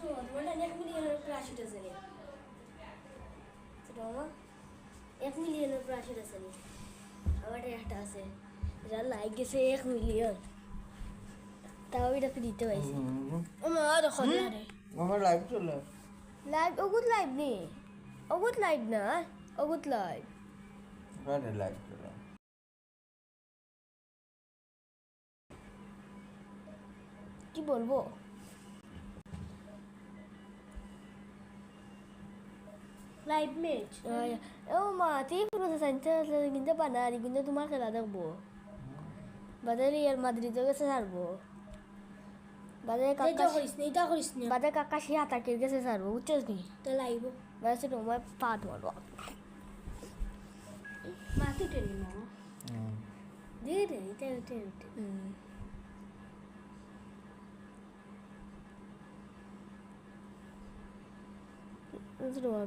তোমার 1 মিলিয়নের উপরে আসিট আছে নি সেটা 1 মিলিয়নের উপরে আসিট আছে নি আমার একটা আছে এটা লাইক গেছে 1 মিলিয়ন তাও এটা দিতে পাইছি আমার দেখো রে আমার লাইভ চলে লাইভ ওগুত লাইভ নি ওগুত লাইভ না ওগুত লাইভ আরে লাইভ চলে কি বলবো লাইভ ম্যাচ ও মা তুই পুরো সাইন্স কিন্তু বানারি কিন্তু তোমার খেলা দেখবো বাদে রিয়াল মাদ্রিদ গেছে ছাড়বো বাদে কাকা করিস নি বাদে কাকা সে আতাকের গেছে ছাড়বো বুঝছিস নি তো লাইভ বাসে তোমার পা ধরবো মাটি টেনে মামা দে দে এটা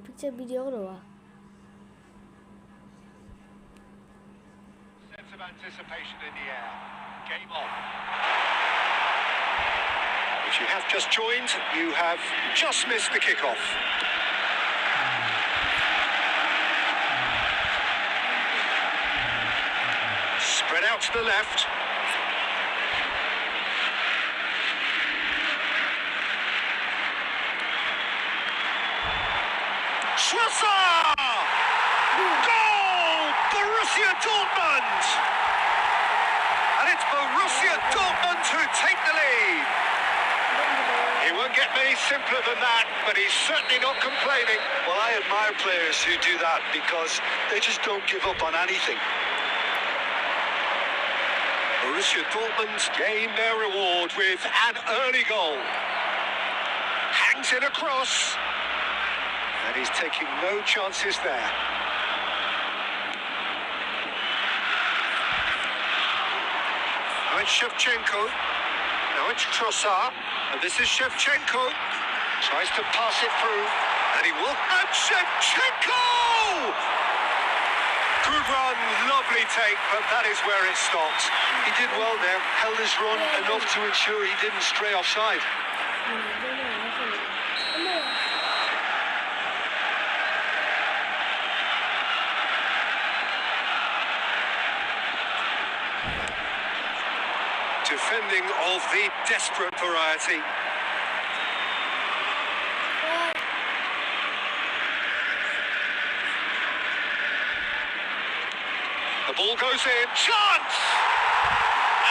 picture video Sense of anticipation in the air. Game on. If you have just joined, you have just missed the kickoff. Spread out to the left. Goal! Borussia Dortmund! And it's Borussia Dortmund who take the lead. He won't get many simpler than that, but he's certainly not complaining. Well, I admire players who do that because they just don't give up on anything. Borussia Dortmund gain their reward with an early goal. Hangs in a cross. And he's taking no chances there. Now it's Shevchenko. Now it's Trossard. And this is Shevchenko. Tries to pass it through. And he will. And Shevchenko! Good run, lovely take, but that is where it stopped. He did well there, held his run enough to ensure he didn't stray offside. Defending of the desperate variety. The ball goes in. Chance!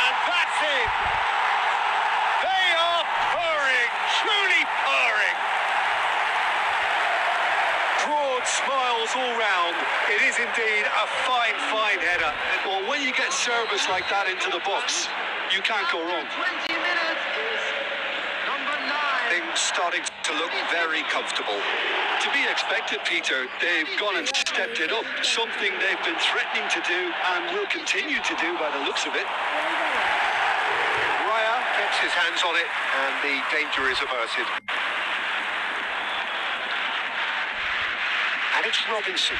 And that's it. They are purring, truly purring. Broad smiles all round. It is indeed a fine, fine header. Well, when you get service like that into the box, you can't go wrong. 20 minutes is number 9. Things starting to look very comfortable. To be expected, Peter, they've gone and stepped it up. Something they've been threatening to do and will continue to do by the looks of it. Raya gets his hands on it and the danger is averted. And it's Robinson.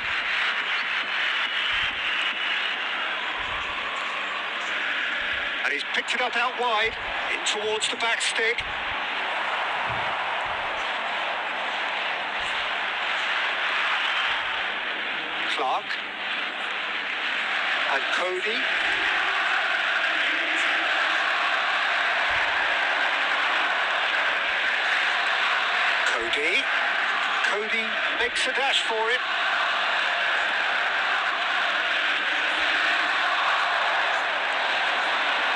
And he's picked it up out wide, in towards the back stick. Clark. And Cody. Cody makes a dash for it.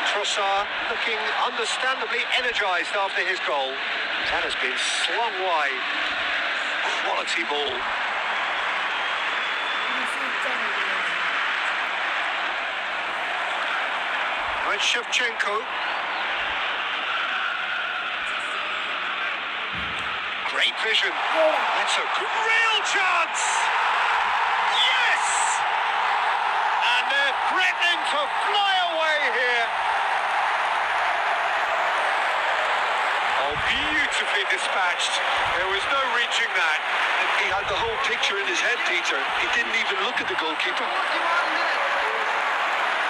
Trossard looking understandably energised after his goal. That has been slung wide. Quality ball. Right, Shevchenko. Great vision. That's a real chance. Yes! And they're threatening to fly away here. Oh, beautifully dispatched. There was no reaching that. And he had the whole picture in his head, Peter. He didn't even look at the goalkeeper.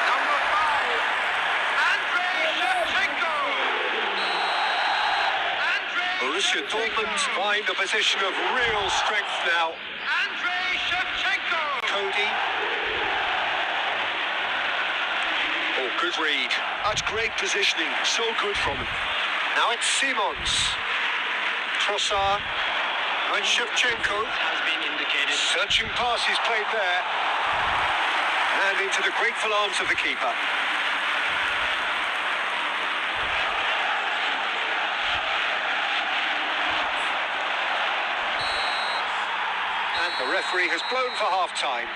Number 5, Andrei Shevchenko. Borussia Dortmund find a position of real strength now. Cody. Oh, good read. That's great positioning. So good from him. Now it's Simons. Trossard. And Shevchenko has been indicated. Searching pass is played there. And into the grateful arms of the keeper. And the referee has blown for half-time.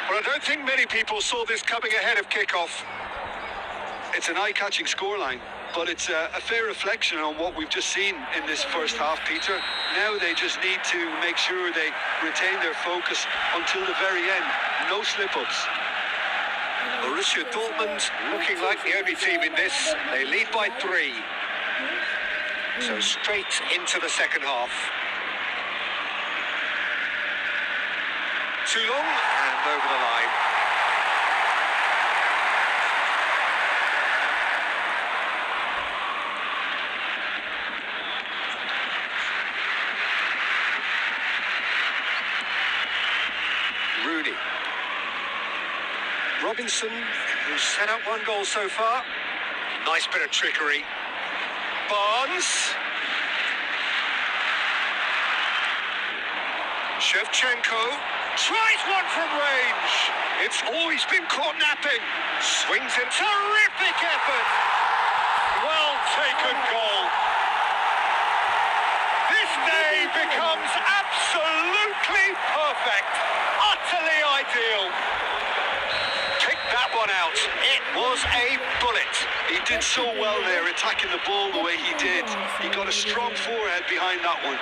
But I don't think many people saw this coming ahead of kick-off. It's an eye-catching scoreline, but it's a fair reflection on what we've just seen in this first half, Peter. Now they just need to make sure they retain their focus until the very end. No slip-ups. Borussia Dortmund looking like the only team in this. They lead by 3. So straight into the second half. Too long and over the line. Rooney. Robinson, who's set up 1 goal so far. Nice bit of trickery. Barnes. Shevchenko. Tries one from range. It's always been caught napping. Swings in. Terrific effort. Well taken goal. This day becomes absolutely perfect. Utterly ideal. Kick that one out. It was a bullet. He did so well there, attacking the ball the way he did. He got a strong forehead behind that one.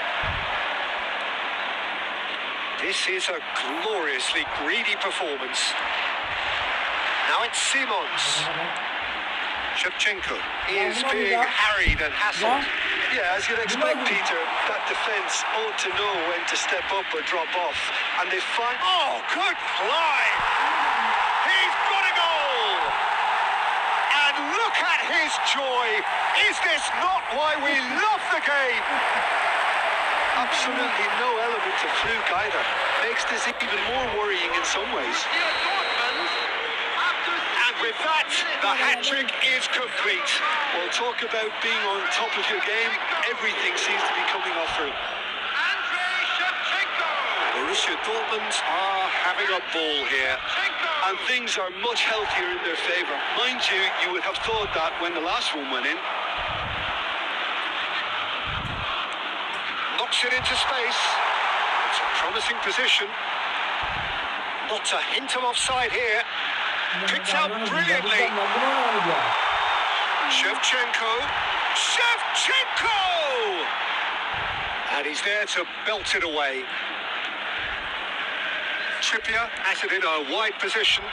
This is a gloriously greedy performance. Now it's Simons. Shevchenko is being harried and hassled. Yeah, as you'd expect, Peter, that defence ought to know when to step up or drop off. And they find... Oh, good fly! He's got a goal! And look at his joy! Is this not why we love the game? Absolutely no element of fluke either. Makes this even more worrying in some ways. And with that, the hat-trick is complete. We'll talk about being on top of your game. Everything seems to be coming off for him. Borussia Dortmund are having a ball here. And things are much healthier in their favour. Mind you, you would have thought that when the last one went in. Knocks it into space. It's a promising position. Not a hint of offside here. Picked out brilliantly. Shevchenko. Shevchenko! And he's there to belt it away. Trippier at it in a wide position.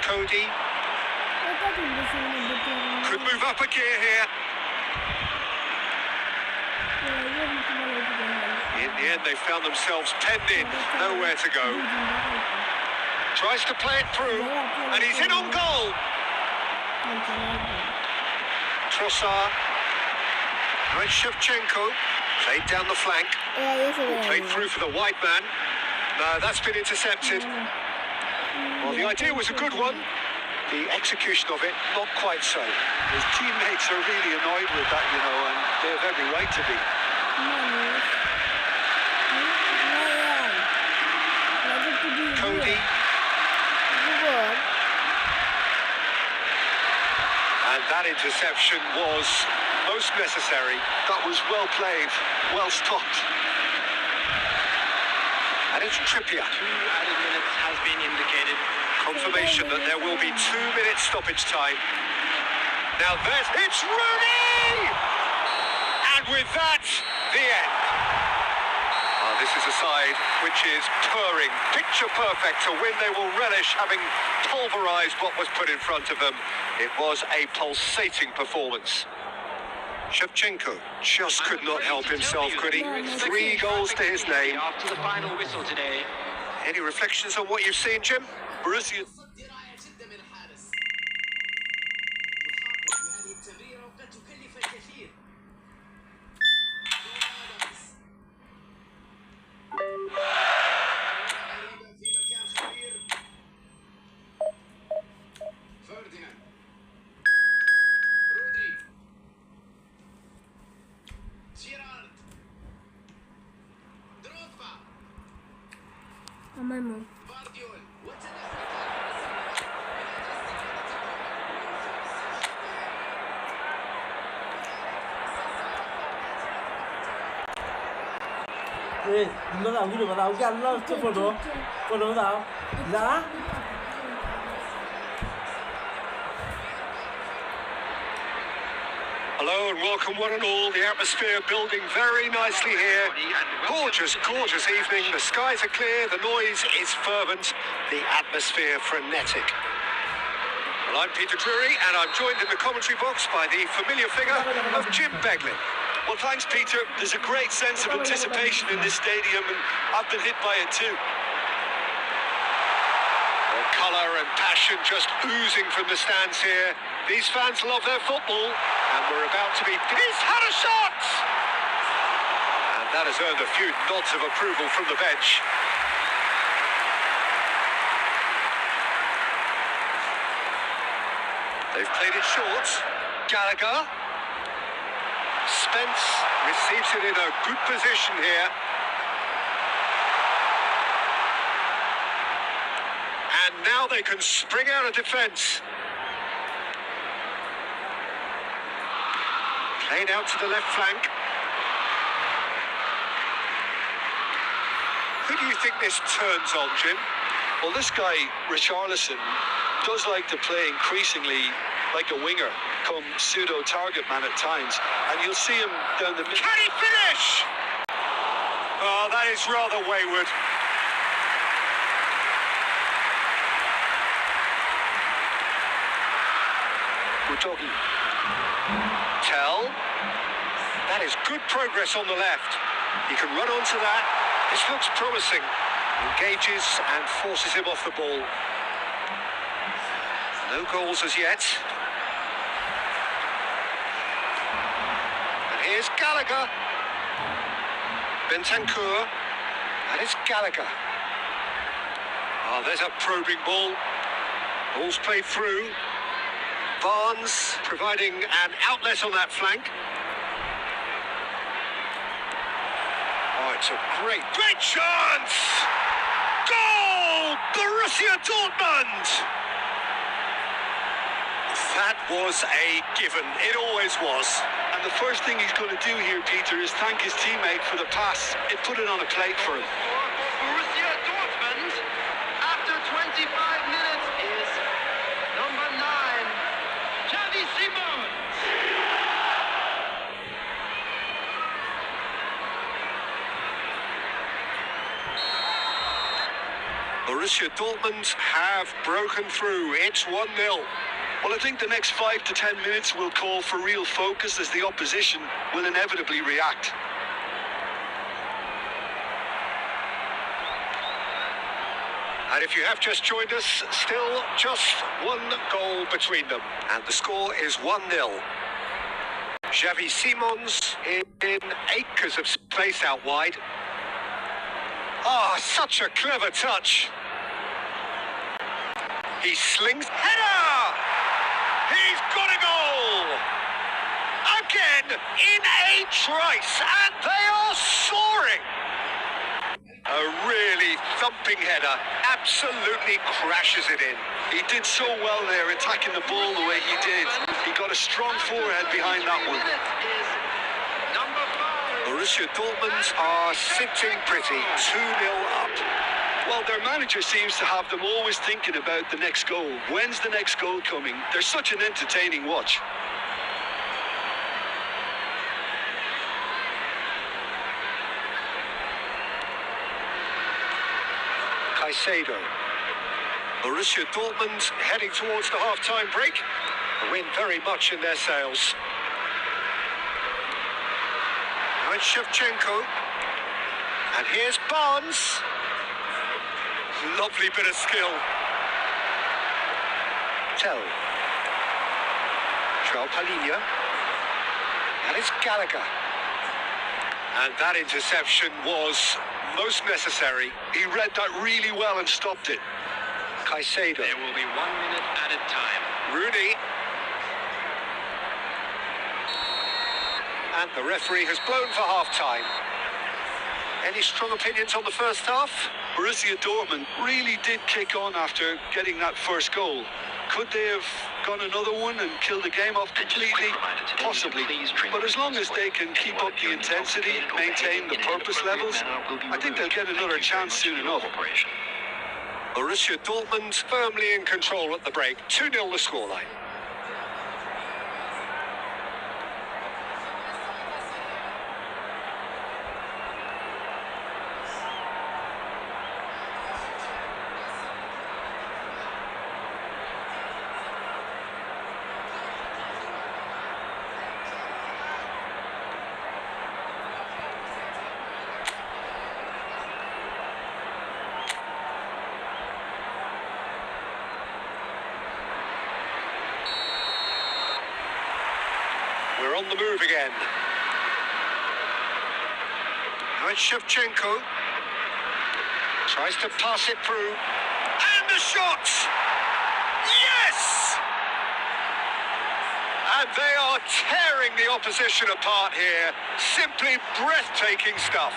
Cody. Could move up a gear here. In the end, they found themselves penned in, nowhere to go. Tries to play it through, and he's in on goal. Trossard. Right, Shevchenko. Played down the flank. Played through for the wide man. No, that's been intercepted. Well, the idea was a good one. The execution of it, not quite so. His teammates are really annoyed with that, you know, and they have every right to be. Cody. And that interception was most necessary. That was well played, well stopped. And it's Trippier. 2 added minutes has been indicated. Confirmation that there will be 2 minutes stoppage time. Now it's Rooney! And with that, the end. This is a side which is purring, picture perfect to win. They will relish having pulverised what was put in front of them. It was a pulsating performance. Shevchenko just could not help himself, could he? 3 goals to his name. After the final whistle today. Any reflections on what you've seen, Jim? Borussia. Ê, nó làm cái được nào cái nó cho phần đó nào giá Hello and welcome one and all. The atmosphere building very nicely here. Gorgeous, gorgeous evening. The skies are clear, the noise is fervent, the atmosphere frenetic. Well, I'm Peter Drury and I'm joined in the commentary box by the familiar figure of Jim Beglin. Well, thanks, Peter. There's a great sense of anticipation in this stadium, and I've been hit by it too. Well, colour and passion just oozing from the stands here. These fans love their football, and we're about to be... He's had a shot! And that has earned a few nods of approval from the bench. They've played it short. Gallagher. Spence receives it in a good position here. And now they can spring out of defence. Played out to the left flank. Who do you think this turns on, Jim? Well, this guy, Richarlison, does like to play increasingly like a winger, come pseudo-target man at times. And you'll see him down the middle. Can he finish? Oh, that is rather wayward. We're talking. Tell. That is good progress on the left. He can run onto that. This looks promising. Engages and forces him off the ball. No goals as yet. And here's Gallagher. Bentancur. And it's Gallagher. Oh, there's a probing ball. Ball's played through. Barnes providing an outlet on that flank. Oh, it's a great chance! Goal! Borussia Dortmund! That was a given. It always was. And the first thing he's going to do here, Peter, is thank his teammate for the pass. It put it on a plate for him. Borussia Dortmund, after 25 minutes, is number 9, Xavi Simons. Borussia Dortmund have broken through. It's 1-0. Well, I think the next 5 to 10 minutes will call for real focus as the opposition will inevitably react. And if you have just joined us, still just one goal between them. And the score is 1-0. Xavi Simons in acres of space out wide. Ah, such a clever touch. He slings... Header! He's got a goal! Again, in a trice, and they are soaring! A really thumping header, absolutely crashes it in. He did so well there, attacking the ball the way he did. He got a strong forehead behind that one. Is number 5. Borussia Dortmund are sitting pretty, 2-0 up. Well, their manager seems to have them always thinking about the next goal. When's the next goal coming? They're such an entertaining watch. Caicedo. Borussia Dortmund heading towards the half-time break. The wind very much in their sails. Now it's Shevchenko. And here's Barnes. Lovely bit of skill. Tell. João Palhinha. And it's Gallagher. And that interception was most necessary. He read that really well and stopped it. Caicedo. There will be 1 minute added time. Rooney. And the referee has blown for half-time. Any strong opinions on the first half? Borussia Dortmund really did kick on after getting that first goal. Could they have gone another one and killed the game off completely? Possibly. But as long as they can keep up the intensity, maintain the purpose levels, I think they'll get another chance soon enough. Borussia Dortmund firmly in control at the break. 2-0 the scoreline. We're on the move again. Now it's Shevchenko. Tries to pass it through. And the shot! Yes! And they are tearing the opposition apart here. Simply breathtaking stuff.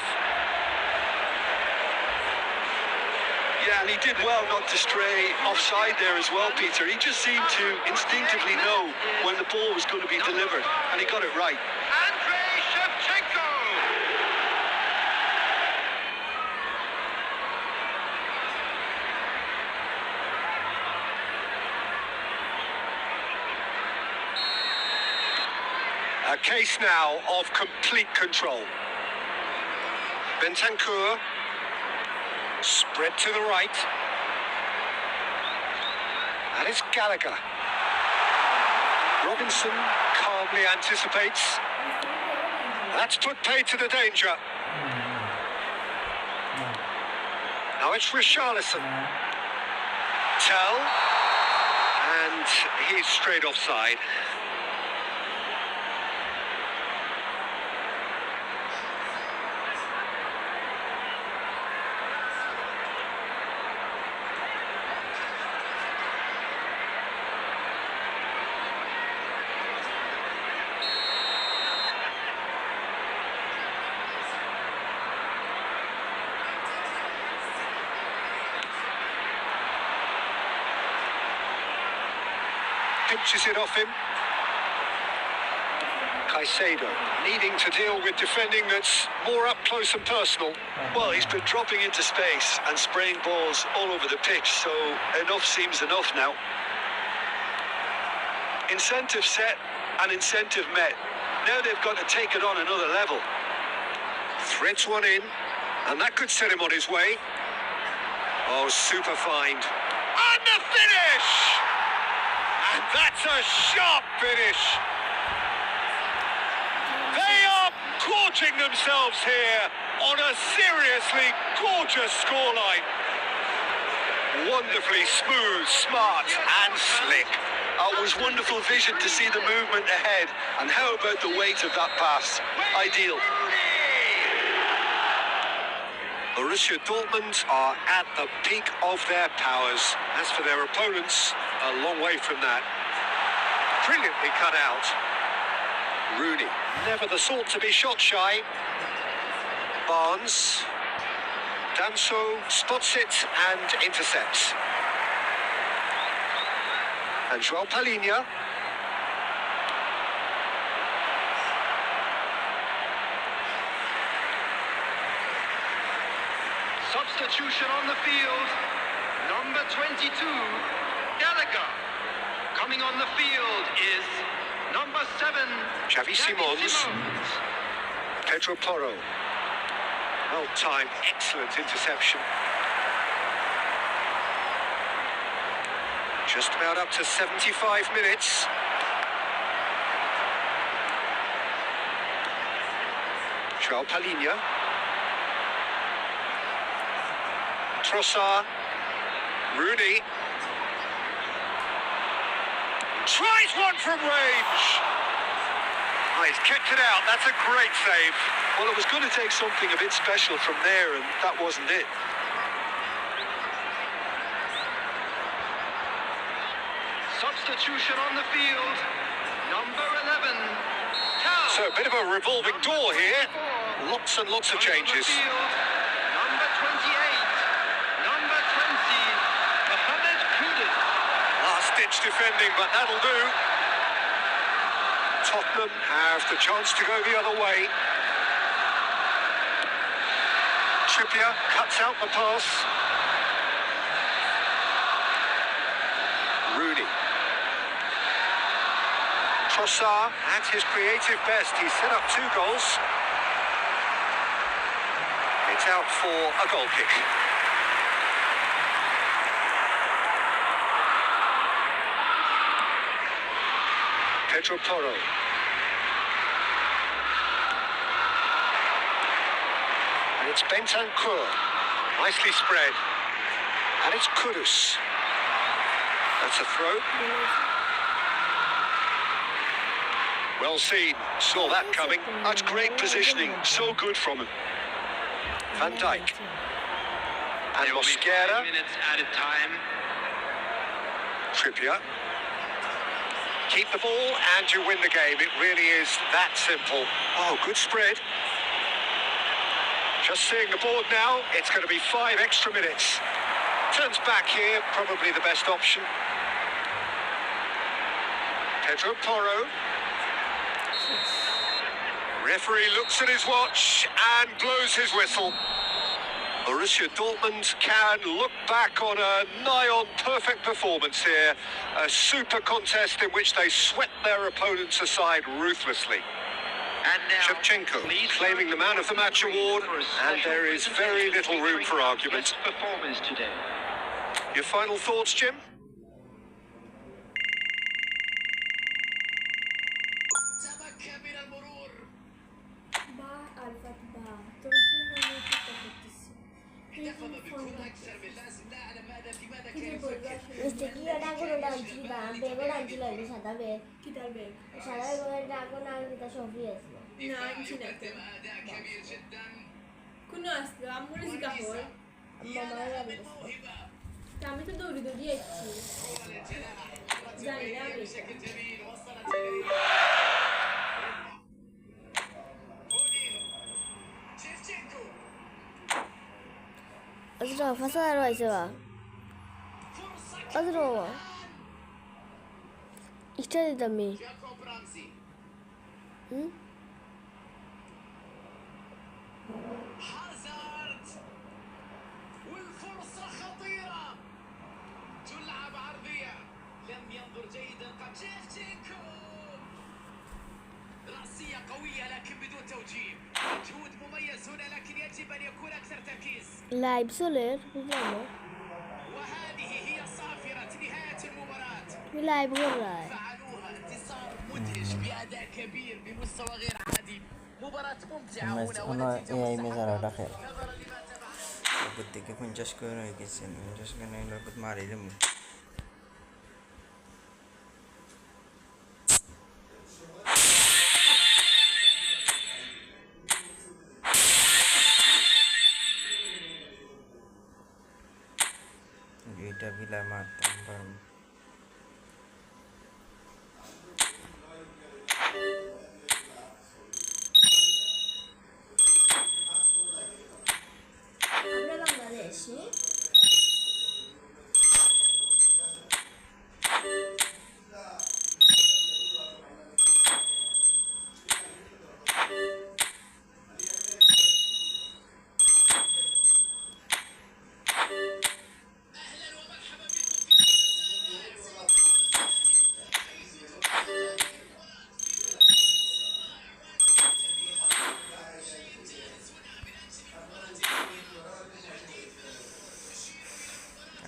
Yeah, and he did well not to stray offside there as well, Peter. He just seemed to instinctively know when the ball was going to be delivered, and he got it right. Andrei Shevchenko. A case now of complete control. Bentancur. Spread to the right. And it's Gallagher. Robinson calmly anticipates. That's put paid to the danger. Now it's Richarlison. Tell. And he's straight offside. Pinches it off him. Caicedo needing to deal with defending that's more up close and personal. Well, he's been dropping into space and spraying balls all over the pitch, so enough seems enough now. Incentive set and incentive met. Now they've got to take it on another level. Threads one in, and that could set him on his way. Oh, super find. And the finish! And that's a sharp finish. They are gorging themselves here on a seriously gorgeous scoreline. Wonderfully smooth, smart and slick. It was wonderful vision to see the movement ahead. And how about the weight of that pass? Ideal. Borussia Dortmund are at the peak of their powers. As for their opponents, a long way from that. Brilliantly cut out. Rooney, never the sort to be shot shy. Barnes. Danso spots it and intercepts. And João Palhinha. Substitution on the field. Number 22, Gallagher. Coming on the field is number 7, Xavi Simons. Pedro Porro. Well timed, excellent interception. Just about up to 75 minutes. João Palhinha. Trossard. Rooney. Tries one from range. Oh, he's kept it out. That's a great save. Well, it was going to take something a bit special from there, and that wasn't it. Substitution on the field. Number 11, Cal. So a bit of a revolving door here. Lots and lots of Coming on the changes. field, number 28, defending, but that'll do. Tottenham have the chance to go the other way. Trippier cuts out the pass. Rooney. Trossard at his creative best. He's set up 2 goals. It's out for a goal kick. Pedro Porro. And it's Bentancur. Nicely spread. And it's Kudus. That's a throw. Well seen. Saw that coming. That's great positioning. So good from him. Van Dijk. And There will be Mosquera. 5 minutes added time. Trippier. Keep the ball and you win the game. It really is that simple. Oh, good spread. Just seeing the board now, it's going to be 5 extra minutes. Turns back here, probably the best option. Pedro Porro. Referee looks at his watch and blows his whistle. Borussia Dortmund can look back on a nigh-on perfect performance here. A super contest in which they swept their opponents aside ruthlessly. And now, Shevchenko please claiming the Man of the Match award, and there is very little room for argument. Best performance today. Your final thoughts, Jim? Mistakenly dragon ডাকছিল বেগও ডাকছিল এই সাদা বেগ কিটার বেগ সাদা বেগের dragon আর কিটা সফি আছে না আনছি না তো কোনো আসলো আমগুলো জিজ্ঞাসা মামা যাবে আমি তো দৌড়ি দৌড়ি যাচ্ছি জানি না আমি Azra fasa araysa va. Azra va. İşte dedim mi? Hı? والفرصة خطيرة تلعب عرضية لم ينظر جيدا قبل شيفتشينكو رأسية قوية لكن بدون توجيه مجهود مميز هنا لكن يجب أن يكون أكثر تركيز Live solar. Bilmiyorum. وهذه هي صافرة نهاية المباراة Bir live var. فعلوها انتصار مدهش بأداء كبير بمستوى غير عادي مباراة ممتعة هنا ونتيجة مستحقة نظرا لما تبعها প্রত্যেকে 50 করে হয়ে গেছেন 50 করে লোক মারি দেবো এটা বিলা মারতাম পারবো আমরা বাংলাদেশে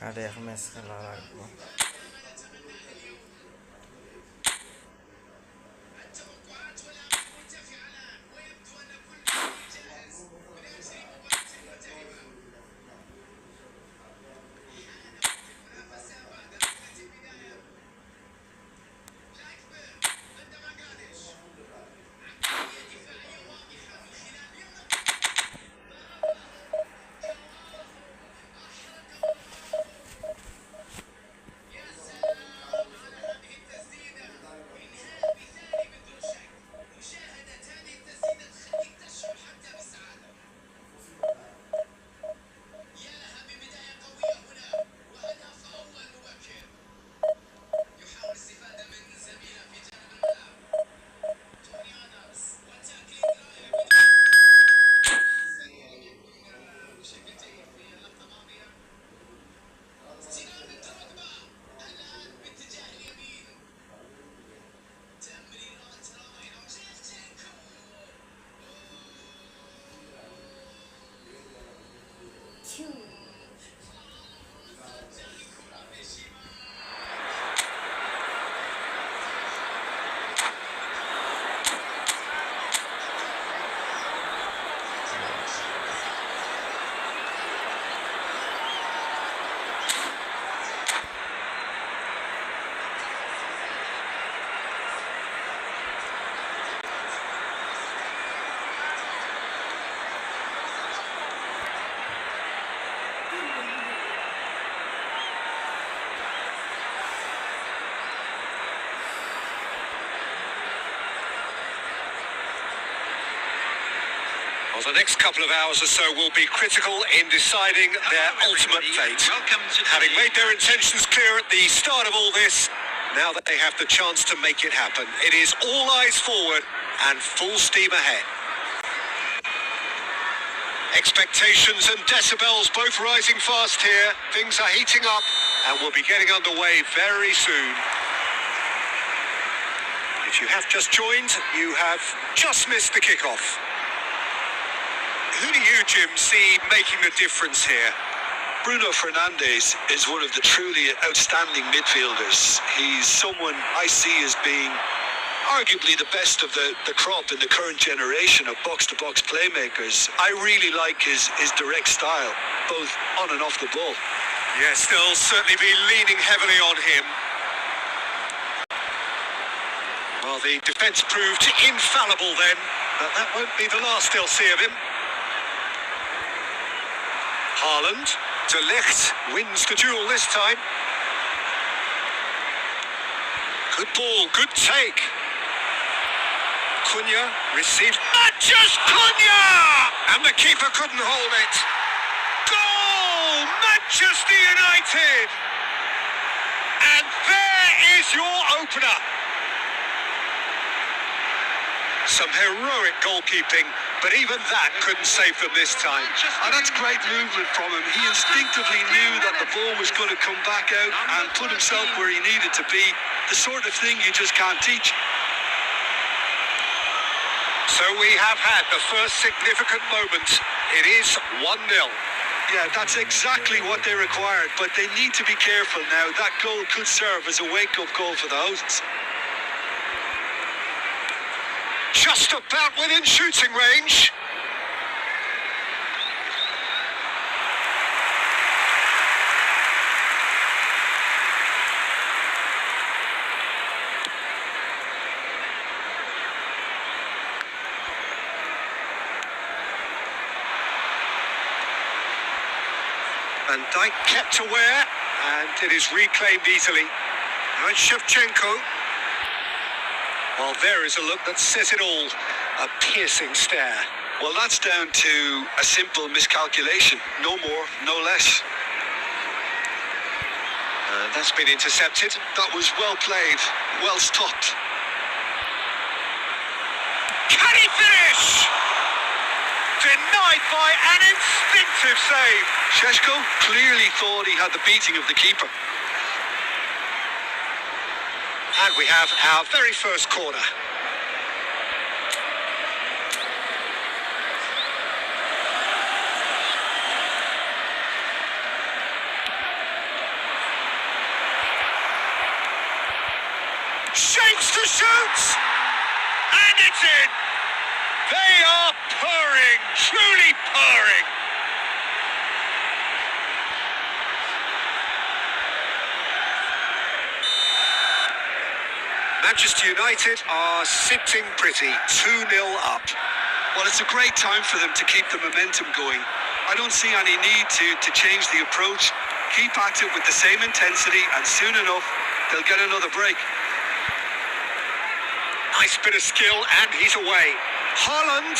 আর এক ম্যাচ খেলা রাখবো Well, the next couple of hours or so will be critical in deciding their ultimate fate. Having made their intentions clear at the start of all this, now that they have the chance to make it happen. It is all eyes forward and full steam ahead. Expectations and decibels both rising fast here. Things are heating up and we'll be getting underway very soon. If you have just joined, you have just missed the kickoff. Who do you, Jim, see making the difference here? Bruno Fernandes is one of the truly outstanding midfielders. He's someone I see as being arguably the best of the crop in the current generation of box-to-box playmakers. I really like his direct style, both on and off the ball. Yes, they'll certainly be leaning heavily on him. Well, the defence proved infallible then, but that won't be the last they'll see of him. Haaland, De Ligt wins the duel this time. Good ball, good take. Cunha received. Just Cunha! And the keeper couldn't hold it. Goal! Manchester United! And there is your opener. Some heroic goalkeeping, but even that couldn't save them this time. And that's great movement from him. He instinctively knew that the ball was going to come back out and put himself where he needed to be. The sort of thing you just can't teach. So we have had the first significant moment. It is 1-0. Yeah, that's exactly what they required, but they need to be careful now. That goal could serve as a wake-up call for the hosts. Just about within shooting range. Van Dijk kept aware, and it is reclaimed easily. Now it's Shevchenko. Well, there is a look that says it all. A piercing stare. Well, that's down to a simple miscalculation. No more, no less. That's been intercepted. That was well played, well stopped. Can he finish? Denied by an instinctive save. Šeško clearly thought he had the beating of the keeper. And we have our very first corner. Shapes to shoot! And it's in! They are purring, truly purring. Manchester United are sitting pretty, 2-0 up. Well, it's a great time for them to keep the momentum going. I don't see any need to change the approach. Keep at it with the same intensity, and soon enough, they'll get another break. Nice bit of skill, and he's away. Haaland.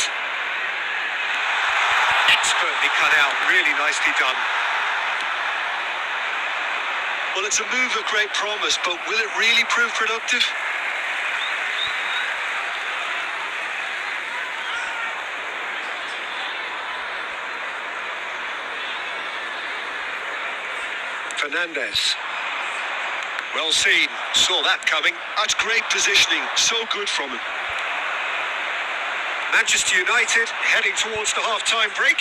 Expertly cut out, really nicely done. Well, it's a move of great promise, but will it really prove productive? Fernandes. Well seen, saw that coming. That's great positioning, so good from him. Manchester United heading towards the half-time break.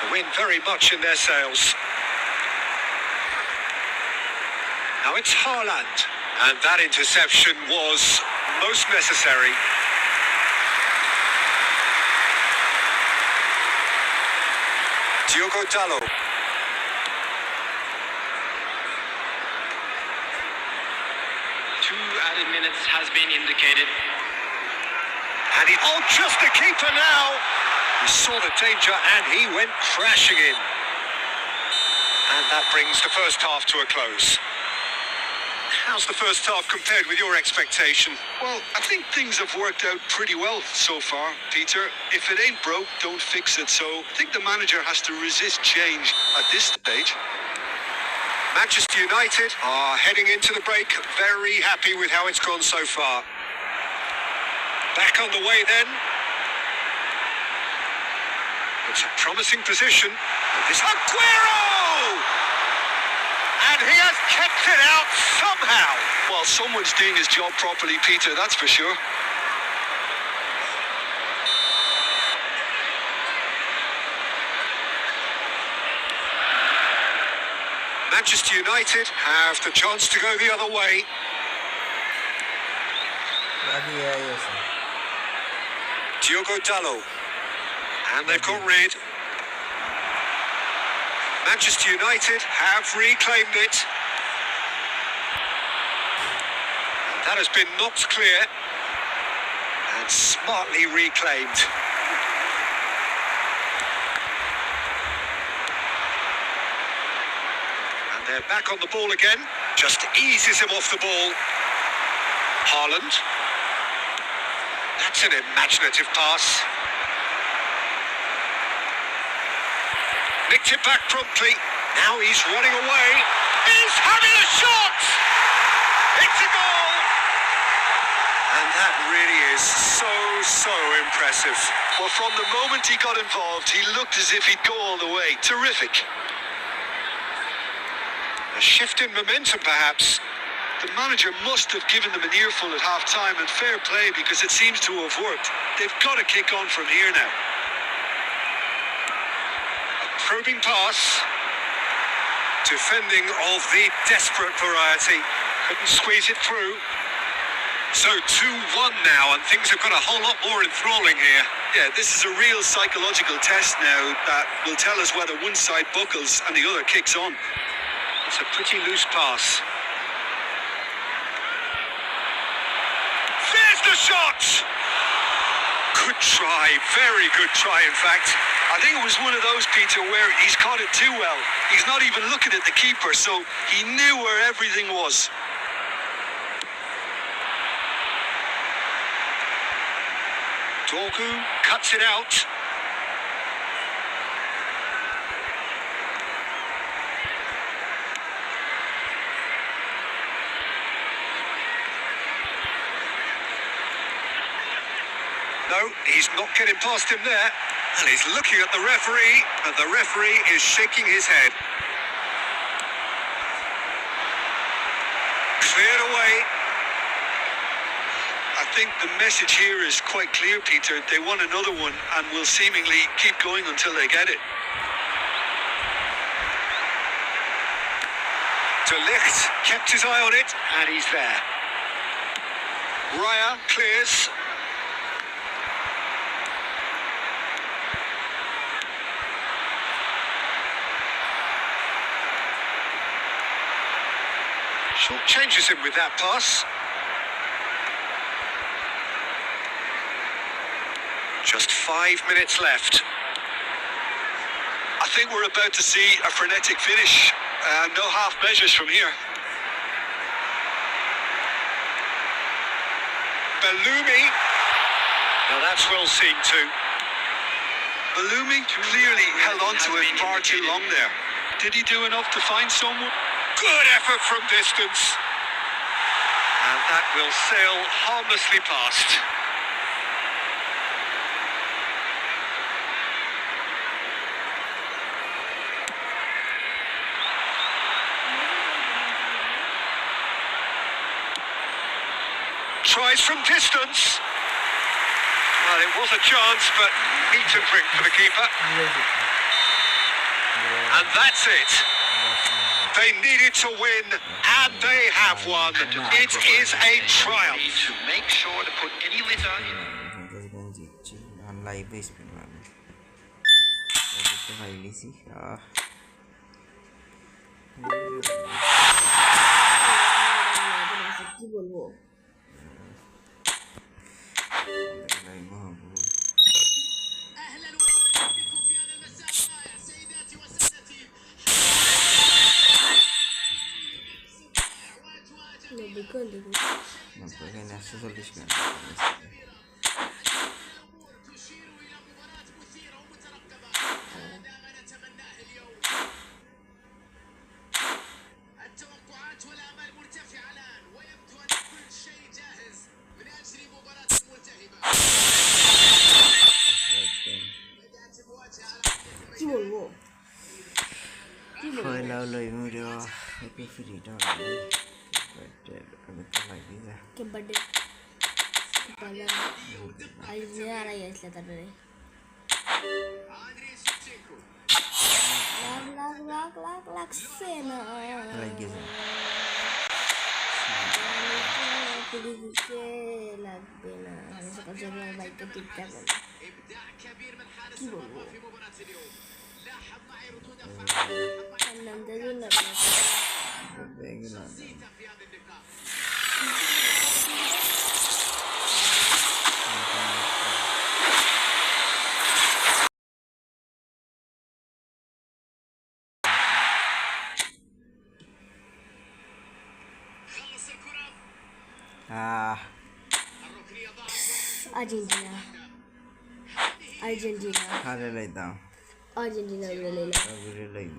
The wind very much in their sails. Now it's Haaland, and that interception was most necessary. Diogo Dalot. Added minutes has been indicated. And just the keeper now. He saw the danger and he went crashing in. And that brings the first half to a close. How's the first half compared with your expectation? Well, I think things have worked out pretty well so far, Peter. If it ain't broke, don't fix it. So I think the manager has to resist change at this stage. Manchester United are heading into the break very happy with how it's gone so far. Back on the way then. It's a promising position. This Aguero! And he has kept it out somehow. Well, someone's doing his job properly, Peter, that's for sure. Manchester United have the chance to go the other way. Diogo Dalot. And they've got rid. Manchester United have reclaimed it. That has been knocked clear and smartly reclaimed. And they're back on the ball again. Just eases him off the ball. Haaland. That's an imaginative pass. Nicked it back promptly. Now he's running away. He's having a shot! It's a goal! And that really is so impressive. Well, from the moment he got involved, he looked as if he'd go all the way. Terrific. A shift in momentum, perhaps. The manager must have given them an earful at half-time, and fair play because it seems to have worked. They've got to kick on from here now. Probing pass. Defending of the desperate variety. Couldn't squeeze it through. So 2-1 now, and things have got a whole lot more enthralling here. Yeah, this is a real psychological test now that will tell us whether one side buckles and the other kicks on. It's a pretty loose pass. There's the shot! Good try, very good try in fact. I think it was one of those, Peter, where he's caught it too well. He's not even looking at the keeper, so he knew where everything was. Dorgu cuts it out. No, he's not getting past him there. And he's looking at the referee, and the referee is shaking his head. Cleared away. I think the message here is quite clear, Peter. They want another one and will seemingly keep going until they get it. De Ligt kept his eye on it, and he's there. Raya clears. Short changes him with that pass. Just 5 minutes left. I think we're about to see a frenetic finish. No half measures from here. Bellumi. Now that's well seen too. Bellumi clearly held on to it far too long there. Did he do enough to find someone? Good effort from distance. And that will sail harmlessly past. Tries from distance. Well, it was a chance, but neat and quick for the keeper. And that's it. They needed to win, and they have won. It is a triumph. To make sure to put any litter in. Live base 90 কোন দিকে? 90 এখানে 140 কেন التوقعات والآمال مرتفعة الآن ويبدو أن كل شيء جاهز من أجل مباراة ملتهبة. بدأت المواجهة على কি বলবো? পয়লা হলো এই মুড়ে একটু ফ্রিটা আমি তো লাগি যা কে বার্থডে পালা আই যে আর আই আসলে তারপরে লাখ সেনা লাগি যা পুলিশে লাগবে না আমি সকাল সকাল বাইকটা টিপতে পারবো إبداع كبير من حارس কি المرمى বলবো? في مباراة اليوم. لاحظ معي ردود أفعال لاحظ معي তার নাম দেখুন লাগবে এগুলো تسديده في هذه النقاط. خلص الكرة. الركنية ضاعت. আর্জেন্টিনা আর্জেন্টিনা খালে লাইতাম আর্জেন্টিনা উড়ে লইলাম ঘুরে লাইব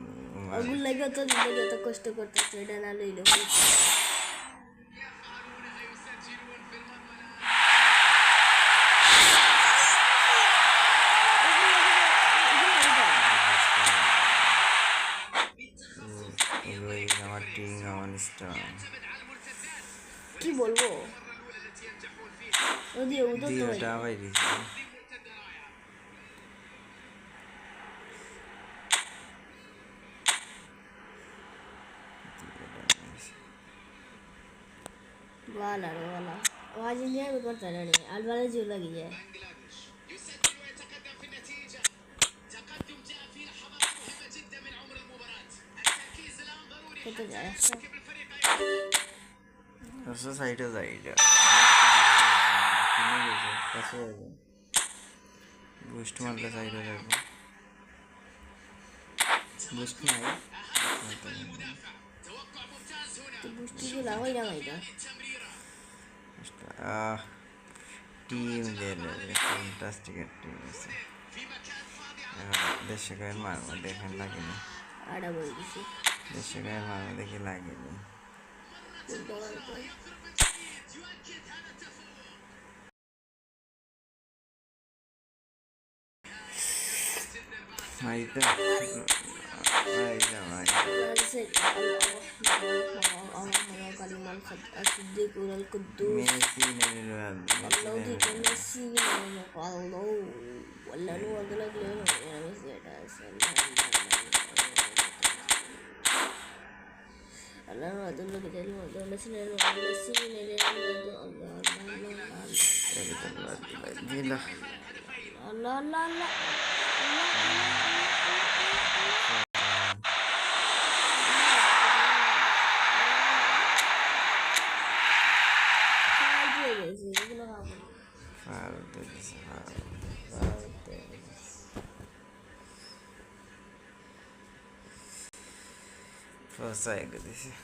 ওগুলো লাগে তো দিলে যত কষ্ট করতেছে এটা না লইলে يفعلونها يسجلون في المرمى الآن. আমার টিং আমার স্টার يعتمد على المرتدات. কি বলবো المرة الأولى التي ينجحون فيها. ওদি ওদের তো দিওটা বাইরেছে هذه مرتدة رائعة. वाला रे वाला आवाज नहीं है बिल्कुल चला नहीं अलवाला जो लगी है بنغلاديش يسجل ويتقدم في النتيجة. تقدم جاء في لحظات مهمة جدا من عمر المباراة. التركيز الآن ضروري كنت حتى جاي. يكسب الفريق أيضا. কাছে সাইডে যাই কাছে বুস্ট মারলে সাইডে যাবো বুস্ট নাই المدافع توقع ممتاز هنا. तो बुष्टी को लावा ही ना भाईगा التمريرة. টিম দিলে ফ্যান্টাস্টিক টিম আছে في مكان فاضي على দেশে গায়ের মারবো দেখেন লাগেনি आड़ा बोल किसी দেশে গায়ের মারবো দেখে লাগেনি يضرب الجديد يؤكد هذا التفوق. মাইতে মাইতে से Allah kalimal khad as-siddiq wal quddus Messi নেলে Allah di messi no Allah wala no wala le no ya messi ada Allah no adun lo kete lo do messi ne lo messi ne le Allah দিলা Allah Allah Allah Força aí, agradecer.